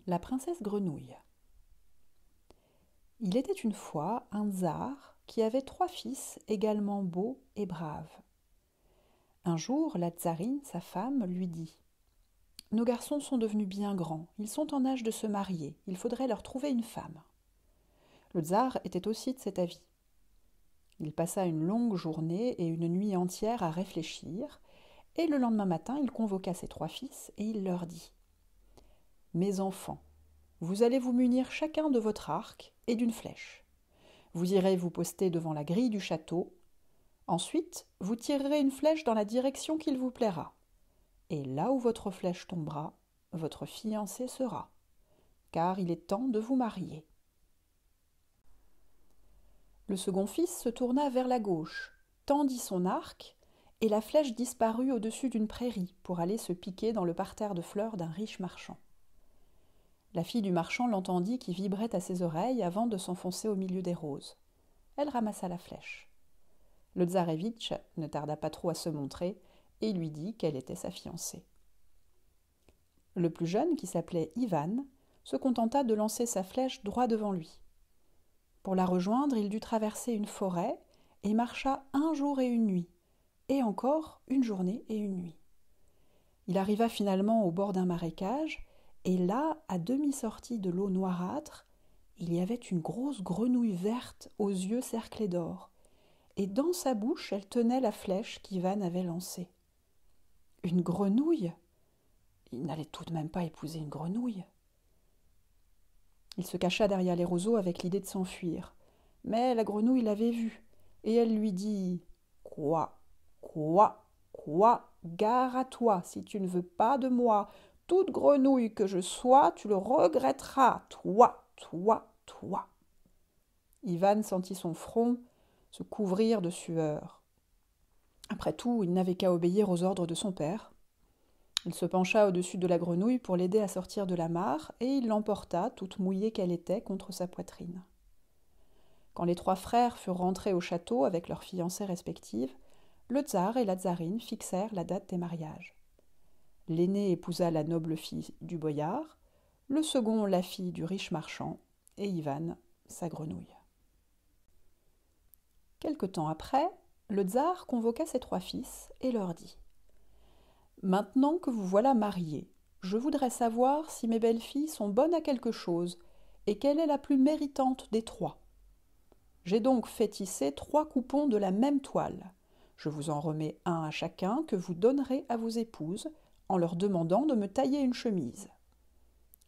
La princesse grenouille. Il était une fois un tsar qui avait 3 fils également beaux et braves. Un jour, la tsarine, sa femme, lui dit « Nos garçons sont devenus bien grands, ils sont en âge de se marier, il faudrait leur trouver une femme. » Le tsar était aussi de cet avis. Il passa une longue journée et une nuit entière à réfléchir, et le lendemain matin, il convoqua ses 3 fils et il leur dit « Mes enfants, vous allez vous munir chacun de votre arc et d'une flèche. Vous irez vous poster devant la grille du château. Ensuite, vous tirerez une flèche dans la direction qu'il vous plaira. Et là où votre flèche tombera, votre fiancé sera, car il est temps de vous marier. » Le second fils se tourna vers la gauche, tendit son arc, et la flèche disparut au-dessus d'une prairie pour aller se piquer dans le parterre de fleurs d'un riche marchand. La fille du marchand l'entendit qui vibrait à ses oreilles avant de s'enfoncer au milieu des roses. Elle ramassa la flèche. Le tsarévitch ne tarda pas trop à se montrer et lui dit qu'elle était sa fiancée. Le plus jeune, qui s'appelait Ivan, se contenta de lancer sa flèche droit devant lui. Pour la rejoindre, il dut traverser une forêt et marcha 1 jour et une nuit, et encore une journée et une nuit. Il arriva finalement au bord d'un marécage, et là, à demi sortie de l'eau noirâtre, il y avait une grosse grenouille verte aux yeux cerclés d'or, et dans sa bouche elle tenait la flèche qu'Ivan avait lancée. Une grenouille ? Il n'allait tout de même pas épouser une grenouille. Il se cacha derrière les roseaux avec l'idée de s'enfuir, mais la grenouille l'avait vu, et elle lui dit « Quoi, quoi, quoi, gare à toi, si tu ne veux pas de moi, toute grenouille que je sois, tu le regretteras, toi, toi, toi. » Ivan sentit son front se couvrir de sueur. Après tout, il n'avait qu'à obéir aux ordres de son père. Il se pencha au-dessus de la grenouille pour l'aider à sortir de la mare, et il l'emporta, toute mouillée qu'elle était, contre sa poitrine. Quand les 3 frères furent rentrés au château avec leurs fiancées respectives, le tsar et la tsarine fixèrent la date des mariages. L'aîné épousa la noble fille du boyard, le second la fille du riche marchand, et Ivan sa grenouille. Quelque temps après, le tsar convoqua ses 3 fils et leur dit « Maintenant que vous voilà mariés, je voudrais savoir si mes belles-filles sont bonnes à quelque chose et quelle est la plus méritante des 3. J'ai donc fait tisser 3 coupons de la même toile. Je vous en remets un à chacun que vous donnerez à vos épouses en leur demandant de me tailler une chemise. »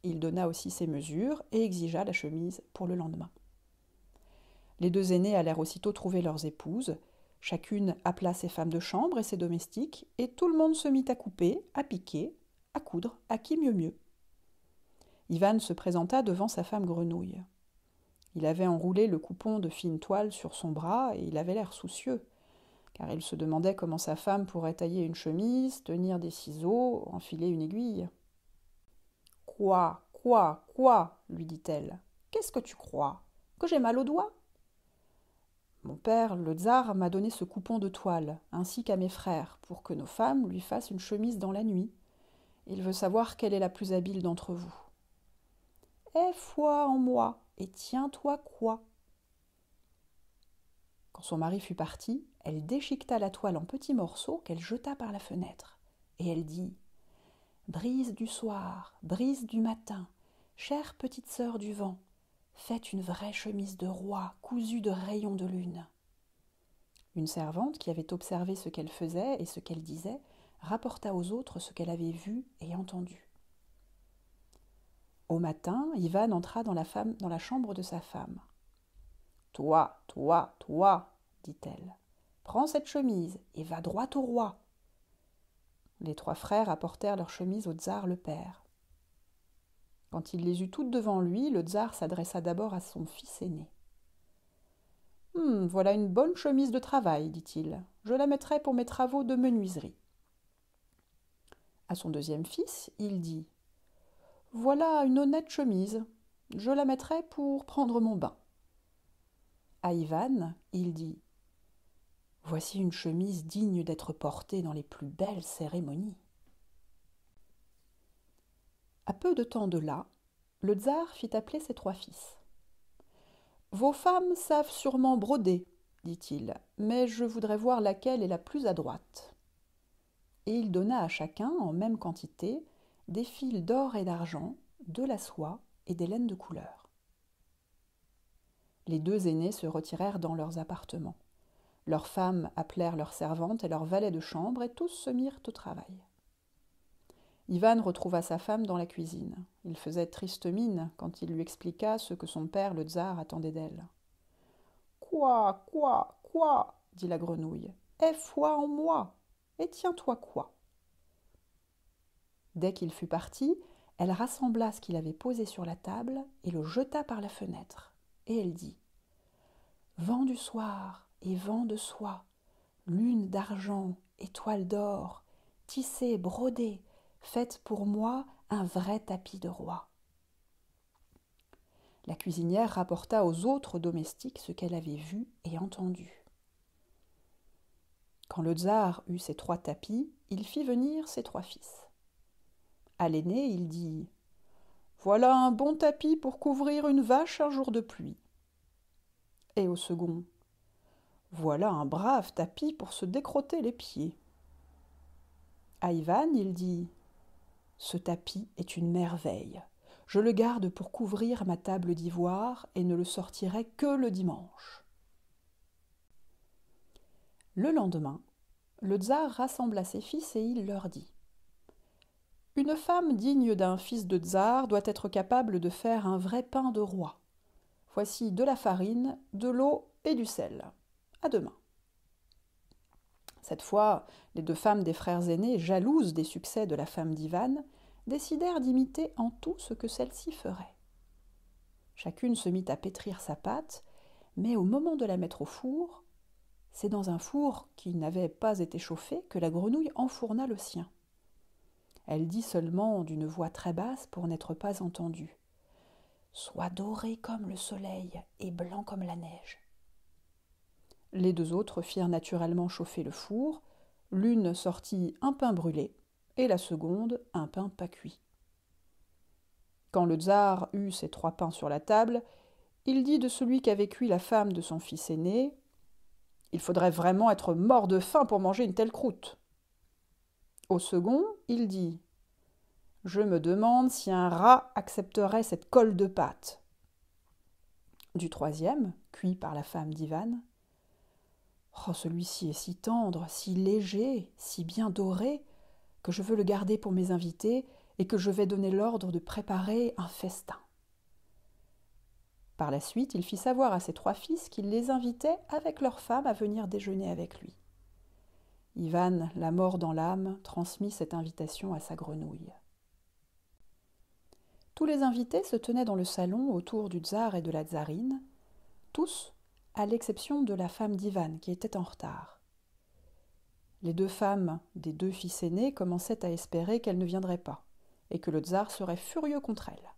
Il donna aussi ses mesures et exigea la chemise pour le lendemain. Les 2 aînés allèrent aussitôt trouver leurs épouses. Chacune appela ses femmes de chambre et ses domestiques, et tout le monde se mit à couper, à piquer, à coudre, à qui mieux mieux. Ivan se présenta devant sa femme grenouille. Il avait enroulé le coupon de fine toile sur son bras et il avait l'air soucieux, car il se demandait comment sa femme pourrait tailler une chemise, tenir des ciseaux, enfiler une aiguille. « Quoi, lui dit-elle. « Qu'est-ce que tu crois ? Que j'ai mal aux doigts ? Mon père, le tsar, m'a donné ce coupon de toile, ainsi qu'à mes frères, pour que nos femmes lui fassent une chemise dans la nuit. Il veut savoir quelle est la plus habile d'entre vous. »« Aie foi en moi, et tiens-toi quoi ?» Quand son mari fut parti, elle déchiqueta la toile en petits morceaux qu'elle jeta par la fenêtre, et elle dit « Brise du soir, brise du matin, chère petite sœur du vent, faites une vraie chemise de roi cousue de rayons de lune. » Une servante qui avait observé ce qu'elle faisait et ce qu'elle disait rapporta aux autres ce qu'elle avait vu et entendu. Au matin, Ivan entra dans la chambre de sa femme. « Toi, dit-elle, prends cette chemise et va droit au roi. » Les 3 frères apportèrent leurs chemises au tsar le père. Quand il les eut toutes devant lui, le tsar s'adressa d'abord à son fils aîné. « Voilà une bonne chemise de travail, dit-il. Je la mettrai pour mes travaux de menuiserie. » À son deuxième fils, il dit « Voilà une honnête chemise. Je la mettrai pour prendre mon bain. » À Ivan, il dit « Voici une chemise digne d'être portée dans les plus belles cérémonies. » À peu de temps de là, Le tsar fit appeler ses 3 fils. « Vos femmes savent sûrement broder, dit-il, mais je voudrais voir laquelle est la plus adroite. » Et il donna à chacun, en même quantité, des fils d'or et d'argent, de la soie et des laines de couleur. Les 2 aînés se retirèrent dans leurs appartements. Leurs femmes appelèrent leurs servantes et leurs valets de chambre, et tous se mirent au travail. Ivan retrouva sa femme dans la cuisine. Il faisait triste mine quand il lui expliqua ce que son père, le tsar, attendait d'elle. « Quoi, dit la grenouille. « Aie foi en moi, et tiens-toi quoi ?» Dès qu'il fut parti, elle rassembla ce qu'il avait posé sur la table et le jeta par la fenêtre. Et elle dit « Vent du soir et vent de soie, lune d'argent, étoile d'or, tissée, brodée, faites pour moi un vrai tapis de roi. » La cuisinière rapporta aux autres domestiques ce qu'elle avait vu et entendu. Quand le tsar eut ses 3 tapis, il fit venir ses 3 fils. À l'aîné, il dit « Voilà un bon tapis pour couvrir une vache un jour de pluie. » Et au second « Voilà un brave tapis pour se décrotter les pieds. » À Ivan, il dit « Ce tapis est une merveille. Je le garde pour couvrir ma table d'ivoire et ne le sortirai que le dimanche. » Le lendemain, le tsar rassembla ses fils et il leur dit « Une femme digne d'un fils de tsar doit être capable de faire un vrai pain de roi. Voici de la farine, de l'eau et du sel. À demain. » Cette fois, les 2 femmes des frères aînés, jalouses des succès de la femme d'Ivan, décidèrent d'imiter en tout ce que celle-ci ferait. Chacune se mit à pétrir sa pâte, mais au moment de la mettre au four, c'est dans un four qui n'avait pas été chauffé que la grenouille enfourna le sien. Elle dit seulement d'une voix très basse pour n'être pas entendue « Sois doré comme le soleil et blanc comme la neige. » Les 2 autres firent naturellement chauffer le four. L'une sortit un pain brûlé et la seconde un pain pas cuit. Quand le tsar eut ses 3 pains sur la table, il dit de celui qu'avait cuit la femme de son fils aîné « Il faudrait vraiment être mort de faim pour manger une telle croûte. » Au second, il dit « Je me demande si un rat accepterait cette colle de pâte. » Du troisième, cuit par la femme d'Ivan, « Oh, celui-ci est si tendre, si léger, si bien doré, que je veux le garder pour mes invités et que je vais donner l'ordre de préparer un festin. » Par la suite, il fit savoir à ses 3 fils qu'il les invitait avec leurs femmes à venir déjeuner avec lui. Ivan, la mort dans l'âme, transmit cette invitation à sa grenouille. Tous les invités se tenaient dans le salon autour du tsar et de la tsarine, tous à l'exception de la femme d'Ivan qui était en retard. Les 2 femmes des 2 fils aînés commençaient à espérer qu'elle ne viendrait pas et que le tsar serait furieux contre elle.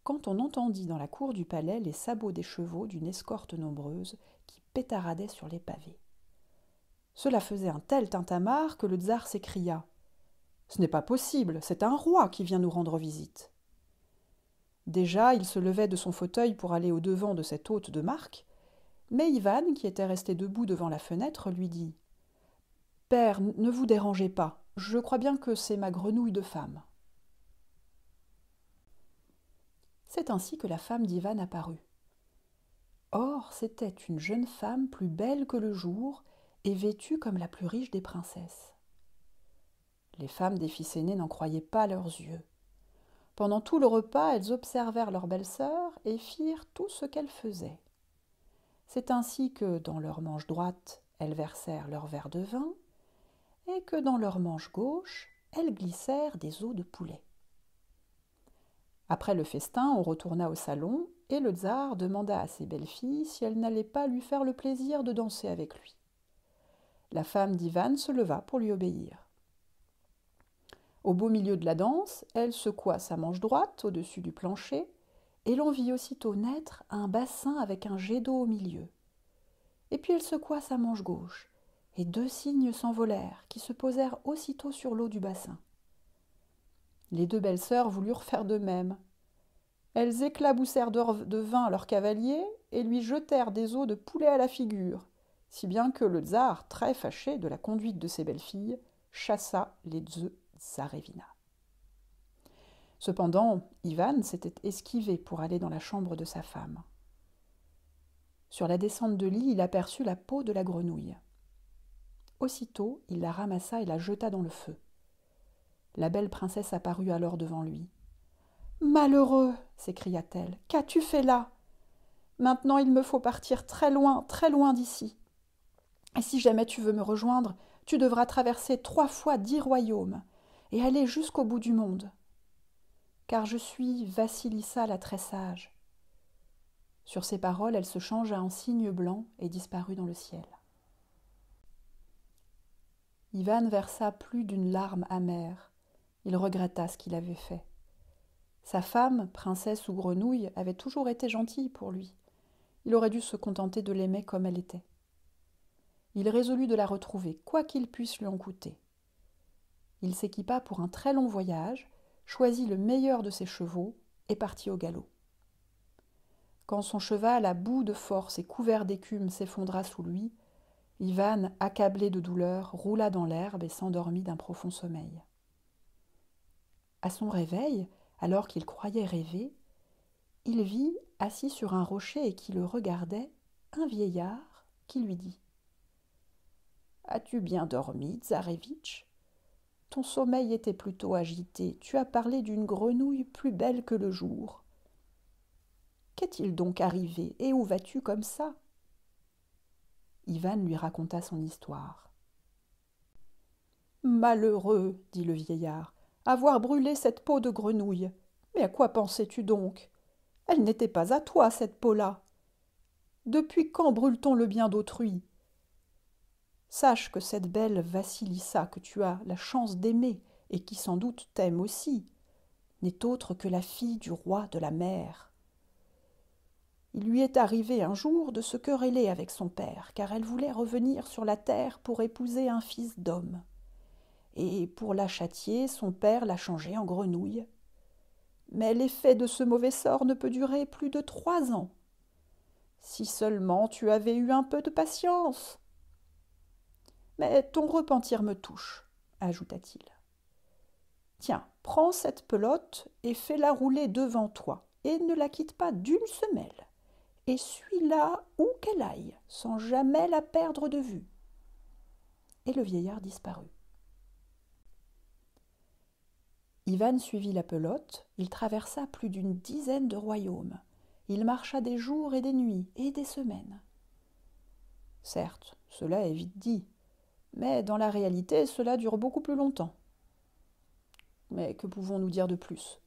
Quand on entendit dans la cour du palais les sabots des chevaux d'une escorte nombreuse qui pétaradaient sur les pavés. Cela faisait un tel tintamarre que le tsar s'écria « Ce n'est pas possible, c'est un roi qui vient nous rendre visite. » Déjà, il se levait de son fauteuil pour aller au-devant de cet hôte de marque, mais Ivan, qui était resté debout devant la fenêtre, lui dit « Père, ne vous dérangez pas, je crois bien que c'est ma grenouille de femme. » C'est ainsi que la femme d'Ivan apparut. Or, c'était une jeune femme plus belle que le jour et vêtue comme la plus riche des princesses. Les femmes des fils aînés n'en croyaient pas leurs yeux. Pendant tout le repas, elles observèrent leur belle-sœur et firent tout ce qu'elle faisait. C'est ainsi que, dans leur manche droite, elles versèrent leur verre de vin, et que dans leur manche gauche, elles glissèrent des os de poulet. Après le festin, on retourna au salon, et le tsar demanda à ses belles-filles si elles n'allaient pas lui faire le plaisir de danser avec lui. La femme d'Ivan se leva pour lui obéir. Au beau milieu de la danse, elle secoua sa manche droite au-dessus du plancher, et l'on vit aussitôt naître un bassin avec un jet d'eau au milieu. Et puis elle secoua sa manche gauche, et 2 cygnes s'envolèrent, qui se posèrent aussitôt sur l'eau du bassin. Les 2 belles-sœurs voulurent faire de même. Elles éclaboussèrent de vin leur cavalier et lui jetèrent des os de poulet à la figure, si bien que le tsar, très fâché de la conduite de ses belles-filles, chassa les deux tsarévina. Cependant, Ivan s'était esquivé pour aller dans la chambre de sa femme. Sur la descente de lit, il aperçut la peau de la grenouille. Aussitôt, il la ramassa et la jeta dans le feu. La belle princesse apparut alors devant lui. « Malheureux !» s'écria-t-elle. « Qu'as-tu fait là ? Maintenant il me faut partir très loin d'ici. Et si jamais tu veux me rejoindre, tu devras traverser 3 fois 10 royaumes et aller jusqu'au bout du monde. Car je suis Vassilissa la très sage. » Sur ces paroles, elle se changea en cygne blanc et disparut dans le ciel. Ivan versa plus d'une larme amère. Il regretta ce qu'il avait fait. Sa femme, princesse ou grenouille, avait toujours été gentille pour lui. Il aurait dû se contenter de l'aimer comme elle était. Il résolut de la retrouver, quoi qu'il puisse lui en coûter. Il s'équipa pour un très long voyage, choisit le meilleur de ses chevaux et partit au galop. Quand son cheval, à bout de force et couvert d'écume, s'effondra sous lui, Ivan, accablé de douleur, roula dans l'herbe et s'endormit d'un profond sommeil. À son réveil, alors qu'il croyait rêver, il vit, assis sur un rocher et qui le regardait, un vieillard qui lui dit « As-tu bien dormi, Tsarévitch ? Ton sommeil était plutôt agité, tu as parlé d'une grenouille plus belle que le jour. Qu'est-il donc arrivé et où vas-tu comme ça ?» Ivan lui raconta son histoire. « Malheureux, dit le vieillard, avoir brûlé cette peau de grenouille. Mais à quoi pensais-tu donc ? Elle n'était pas à toi, cette peau-là. Depuis quand brûle-t-on le bien d'autrui ? Sache que cette belle Vassilissa que tu as la chance d'aimer et qui sans doute t'aime aussi, n'est autre que la fille du roi de la mer. Il lui est arrivé un jour de se quereller avec son père, car elle voulait revenir sur la terre pour épouser un fils d'homme. Et pour la châtier, son père l'a changée en grenouille. Mais l'effet de ce mauvais sort ne peut durer plus de 3 ans. Si seulement tu avais eu un peu de patience. Mais ton repentir me touche, ajouta-t-il. Tiens, prends cette pelote et fais-la rouler devant toi, et ne la quitte pas d'une semelle, et suis-la où qu'elle aille, sans jamais la perdre de vue. Et le vieillard disparut. Ivan suivit la pelote, il traversa plus d'une dizaine de royaumes. Il marcha des jours et des nuits et des semaines. Certes, cela est vite dit, mais dans la réalité, cela dure beaucoup plus longtemps. Mais que pouvons-nous dire de plus ?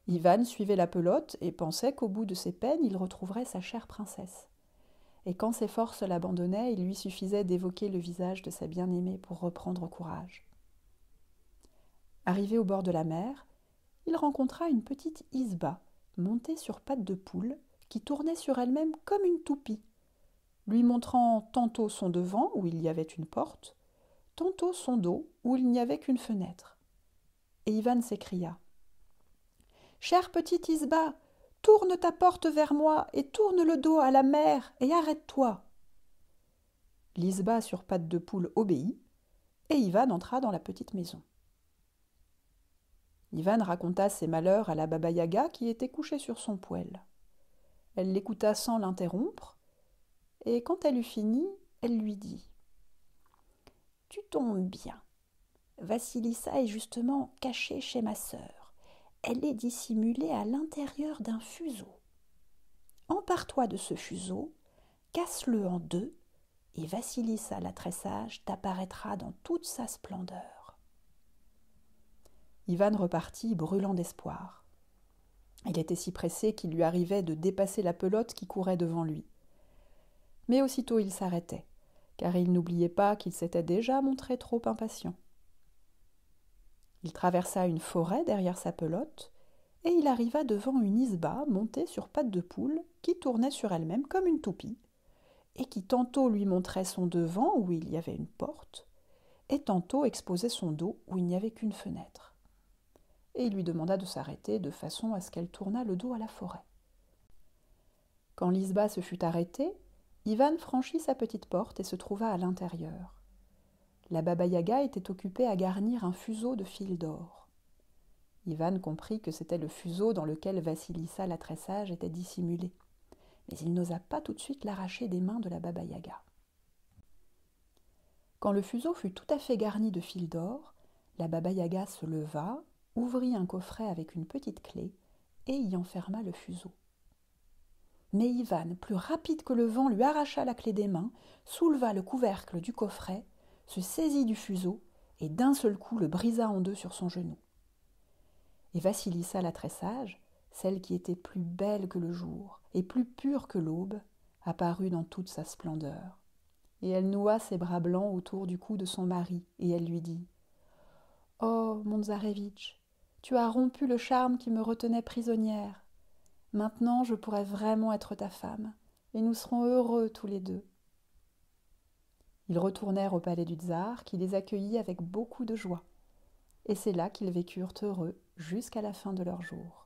Ivan suivait la pelote et pensait qu'au bout de ses peines, il retrouverait sa chère princesse. Et quand ses forces l'abandonnaient, il lui suffisait d'évoquer le visage de sa bien-aimée pour reprendre courage. Arrivé au bord de la mer, il rencontra une petite Isba, montée sur pattes de poule, qui tournait sur elle-même comme une toupie, lui montrant tantôt son devant, où il y avait une porte, tantôt son dos, où il n'y avait qu'une fenêtre. Et Ivan s'écria « Chère petite Isba, tourne ta porte vers moi et tourne le dos à la mer et arrête-toi. » L'Isba sur pattes de poule obéit, et Ivan entra dans la petite maison. Ivan raconta ses malheurs à la Baba-Yaga qui était couchée sur son poêle. Elle l'écouta sans l'interrompre, et quand elle eut fini, elle lui dit « Tu tombes bien. Vassilissa est justement cachée chez ma sœur. Elle est dissimulée à l'intérieur d'un fuseau. Empare-toi de ce fuseau, casse-le en 2, et Vassilissa la très sage t'apparaîtra dans toute sa splendeur. » Ivan repartit, brûlant d'espoir. Il était si pressé qu'il lui arrivait de dépasser la pelote qui courait devant lui. Mais aussitôt il s'arrêtait, car il n'oubliait pas qu'il s'était déjà montré trop impatient. Il traversa une forêt derrière sa pelote, et il arriva devant une Isba montée sur pattes de poule qui tournait sur elle-même comme une toupie, et qui tantôt lui montrait son devant où il y avait une porte, et tantôt exposait son dos où il n'y avait qu'une fenêtre. et il lui demanda de s'arrêter de façon à ce qu'elle tournât le dos à la forêt. Quand Lisba se fut arrêtée, Ivan franchit sa petite porte et se trouva à l'intérieur. La Baba-Yaga était occupée à garnir un fuseau de fil d'or. Ivan comprit que c'était le fuseau dans lequel Vassilissa la très sage était dissimulée, mais il n'osa pas tout de suite l'arracher des mains de la Baba-Yaga. Quand le fuseau fut tout à fait garni de fil d'or, la Baba-Yaga se leva, ouvrit un coffret avec une petite clé et y enferma le fuseau. Mais Ivan, plus rapide que le vent, lui arracha la clé des mains, souleva le couvercle du coffret, se saisit du fuseau et d'un seul coup le brisa en deux sur son genou. Et Vassilissa la très sage, celle qui était plus belle que le jour et plus pure que l'aube, apparut dans toute sa splendeur. Et elle noua ses bras blancs autour du cou de son mari, et elle lui dit « Oh, mon tsarevitch, tu as rompu le charme qui me retenait prisonnière. Maintenant, je pourrai vraiment être ta femme, et nous serons heureux tous les deux. » Ils retournèrent au palais du tsar, qui les accueillit avec beaucoup de joie. Et c'est là qu'ils vécurent heureux jusqu'à la fin de leur jour.